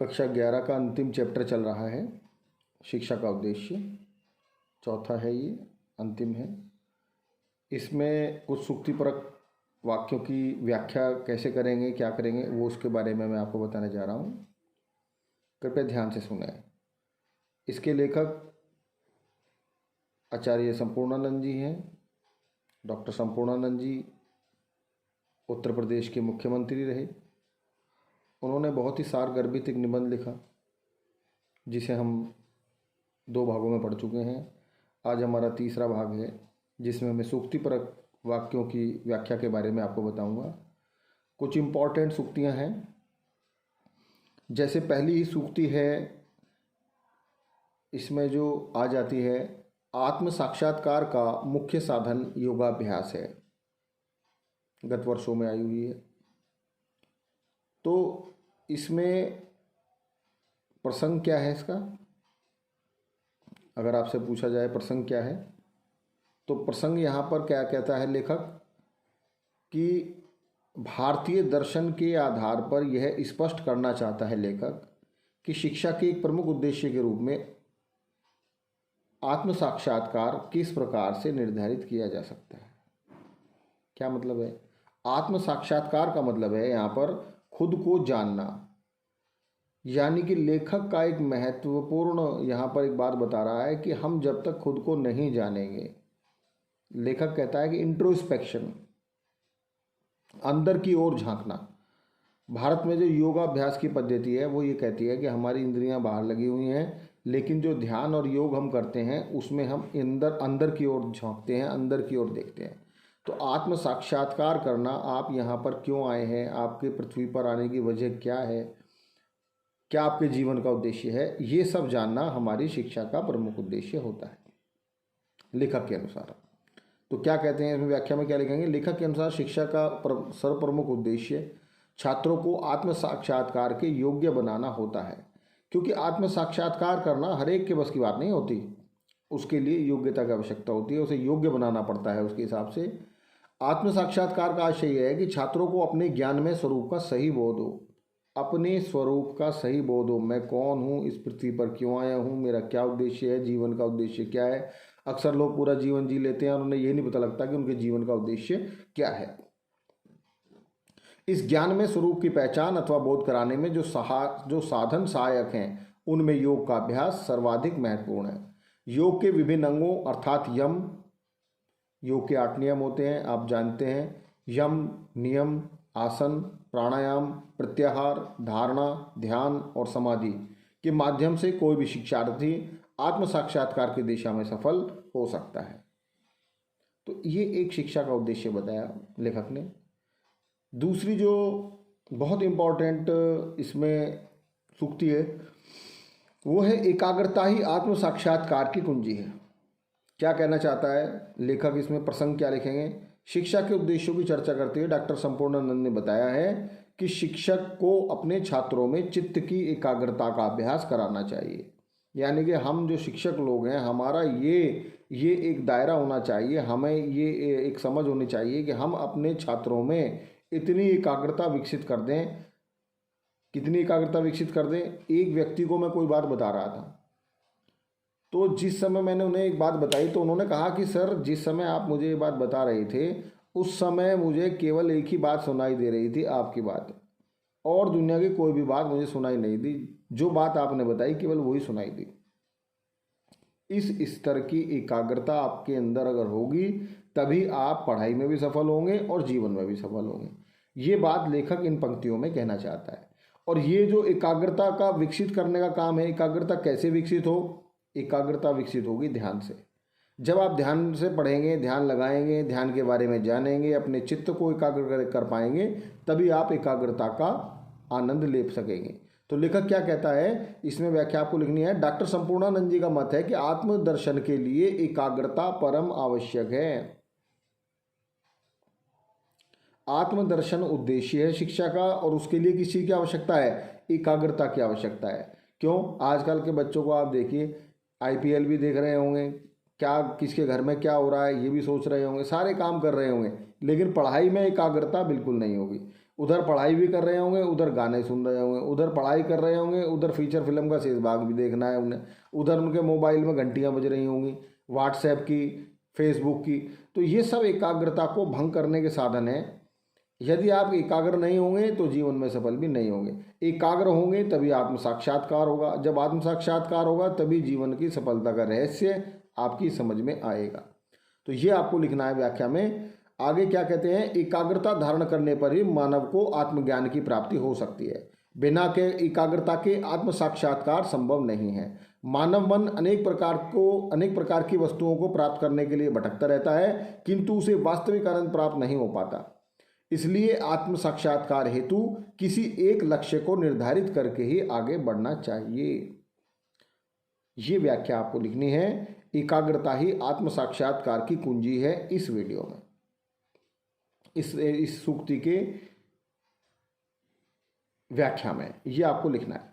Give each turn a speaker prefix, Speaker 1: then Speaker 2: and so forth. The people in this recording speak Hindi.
Speaker 1: कक्षा 11 का अंतिम चैप्टर चल रहा है, शिक्षा का उद्देश्य। चौथा है, ये अंतिम है। इसमें कुछ सूक्तिपरक वाक्यों की व्याख्या कैसे करेंगे, क्या करेंगे, वो उसके बारे में मैं आपको बताने जा रहा हूँ। कृपया ध्यान से सुने। इसके लेखक आचार्य संपूर्णानंद जी हैं। डॉक्टर संपूर्णानंद जी उत्तर प्रदेश के मुख्यमंत्री रहे। उन्होंने बहुत ही सारगर्भित एक निबंध लिखा, जिसे हम 2 भागों में पढ़ चुके हैं। आज हमारा तीसरा भाग है, जिसमें मैं सूक्तिपरक वाक्यों की व्याख्या के बारे में आपको बताऊंगा। कुछ इम्पॉर्टेंट सूक्तियां हैं। जैसे पहली ही सूक्ति है, इसमें जो आ जाती है, आत्म साक्षात्कार का मुख्य साधन योगाभ्यास है। गत वर्षों में आई हुई है। तो इसमें प्रसंग क्या है इसका, अगर आपसे पूछा जाए प्रसंग क्या है, तो प्रसंग यहाँ पर क्या कहता है लेखक कि भारतीय दर्शन के आधार पर यह स्पष्ट करना चाहता है लेखक कि शिक्षा के एक प्रमुख उद्देश्य के रूप में आत्म साक्षात्कार किस प्रकार से निर्धारित किया जा सकता है। क्या मतलब है? आत्म साक्षात्कार का मतलब है यहाँ पर खुद को जानना। यानी कि लेखक का एक महत्वपूर्ण यहाँ पर एक बात बता रहा है कि हम जब तक खुद को नहीं जानेंगे, लेखक कहता है कि इंट्रोस्पेक्शन, अंदर की ओर झांकना। भारत में जो योगाभ्यास की पद्धति है वो ये कहती है कि हमारी इंद्रियां बाहर लगी हुई हैं, लेकिन जो ध्यान और योग हम करते हैं उसमें हम अंदर की ओर झांकते हैं, अंदर की ओर देखते हैं। तो आत्म साक्षात्कार करना, आप यहाँ पर क्यों आए हैं, आपके पृथ्वी पर आने की वजह क्या है, क्या आपके जीवन का उद्देश्य है, ये सब जानना हमारी शिक्षा का प्रमुख उद्देश्य होता है लेखक के अनुसार। तो क्या कहते हैं इसमें, व्याख्या में क्या लिखेंगे? लेखक के अनुसार शिक्षा का सर्वप्रमुख उद्देश्य छात्रों को आत्म साक्षात्कार के योग्य बनाना होता है। क्योंकि आत्म साक्षात्कार करना हर एक के बस की बात नहीं होती, उसके लिए योग्यता की आवश्यकता होती है, उसे योग्य बनाना पड़ता है। उसके हिसाब से आत्म साक्षात्कार का आशय यह है कि छात्रों को अपने ज्ञान में स्वरूप का सही बोध हो, अपने स्वरूप का सही बोध हो। मैं कौन हूँ, इस पृथ्वी पर क्यों आया हूँ, मेरा क्या उद्देश्य है, जीवन का उद्देश्य क्या है। अक्सर लोग पूरा जीवन जी लेते हैं और उन्हें यह नहीं पता लगता कि उनके जीवन का उद्देश्य क्या है। इस ज्ञान में स्वरूप की पहचान अथवा बोध कराने में जो साधन सहायक हैं, उनमें योग का अभ्यास सर्वाधिक महत्वपूर्ण है। योग के विभिन्न अंगों अर्थात यम, योग के 8 नियम होते हैं, आप जानते हैं। यम, नियम, आसन, प्राणायाम, प्रत्याहार, धारणा, ध्यान और समाधि के माध्यम से कोई भी शिक्षार्थी आत्म साक्षात्कार की दिशा में सफल हो सकता है। तो ये एक शिक्षा का उद्देश्य बताया लेखक ने। दूसरी जो बहुत इम्पॉर्टेंट इसमें सूक्ति है, वो है एकाग्रता ही आत्म साक्षात्कार की कुंजी है। क्या कहना चाहता है लेखक इसमें, प्रसंग क्या लिखेंगे? शिक्षा के उद्देश्यों की चर्चा करते हुए डॉक्टर संपूर्णानंद ने बताया है कि शिक्षक को अपने छात्रों में चित्त की एकाग्रता का अभ्यास कराना चाहिए। यानी कि हम जो शिक्षक लोग हैं, हमारा ये एक दायरा होना चाहिए, हमें ये एक समझ होनी चाहिए कि हम अपने छात्रों में इतनी एकाग्रता विकसित कर दें। कितनी एकाग्रता विकसित कर दें? एक व्यक्ति को मैं कोई बात बता रहा था, तो जिस समय मैंने उन्हें एक बात बताई तो उन्होंने कहा कि सर, जिस समय आप मुझे ये बात बता रहे थे उस समय मुझे केवल एक ही बात सुनाई दे रही थी, आपकी बात, और दुनिया की कोई भी बात मुझे सुनाई नहीं दी। जो बात आपने बताई केवल वही सुनाई दी। इस स्तर की एकाग्रता आपके अंदर अगर होगी, तभी आप पढ़ाई में भी सफल होंगे और जीवन में भी सफल होंगे। ये बात लेखक इन पंक्तियों में कहना चाहता है। और ये जो एकाग्रता का विकसित करने का काम है, एकाग्रता कैसे विकसित हो? एकाग्रता विकसित होगी ध्यान से। जब आप ध्यान से पढ़ेंगे, ध्यान लगाएंगे, ध्यान के बारे में जानेंगे, अपने चित्त को एकाग्र कर पाएंगे, तभी आप एकाग्रता का आनंद ले सकेंगे। तो लेखक क्या कहता है इसमें, व्याख्या आपको लिखनी है। डॉक्टर संपूर्णानंद जी का मत है कि आत्मदर्शन के लिए एकाग्रता परम आवश्यक है। आत्मदर्शन उद्देश्य है शिक्षा का, और उसके लिए किस चीज़ की आवश्यकता है? एकाग्रता की आवश्यकता है। क्यों? आजकल के बच्चों को आप देखिए, IPL भी देख रहे होंगे, क्या किसके घर में क्या हो रहा है ये भी सोच रहे होंगे, सारे काम कर रहे होंगे, लेकिन पढ़ाई में एकाग्रता बिल्कुल नहीं होगी। उधर पढ़ाई भी कर रहे होंगे, उधर गाने सुन रहे होंगे, उधर पढ़ाई कर रहे होंगे, उधर फीचर फिल्म का शेष भाग भी देखना है उन्हें, उधर उनके मोबाइल में घंटियां बज रही होंगी, व्हाट्सएप की, फेसबुक की। तो ये सब एकाग्रता को भंग करने के साधन हैं। यदि आप एकाग्र नहीं होंगे तो जीवन में सफल भी नहीं होंगे। एकाग्र होंगे तभी आत्म साक्षात्कार होगा, जब आत्म साक्षात्कार होगा तभी जीवन की सफलता का रहस्य आपकी समझ में आएगा। तो ये आपको लिखना है व्याख्या में। आगे क्या कहते हैं, एकाग्रता धारण करने पर ही मानव को आत्मज्ञान की प्राप्ति हो सकती है। बिना के एकाग्रता के आत्म साक्षात्कार संभव नहीं है। मानव मन अनेक प्रकार की वस्तुओं को प्राप्त करने के लिए भटकता रहता है, किंतु उसे वास्तविक आनंद प्राप्त नहीं हो पाता। इसलिए आत्म साक्षात्कार हेतु किसी एक लक्ष्य को निर्धारित करके ही आगे बढ़ना चाहिए। ये व्याख्या आपको लिखनी है। एकाग्रता ही आत्म साक्षात्कार की कुंजी है। इस वीडियो में इस सूक्ति के व्याख्या में ये आपको लिखना है।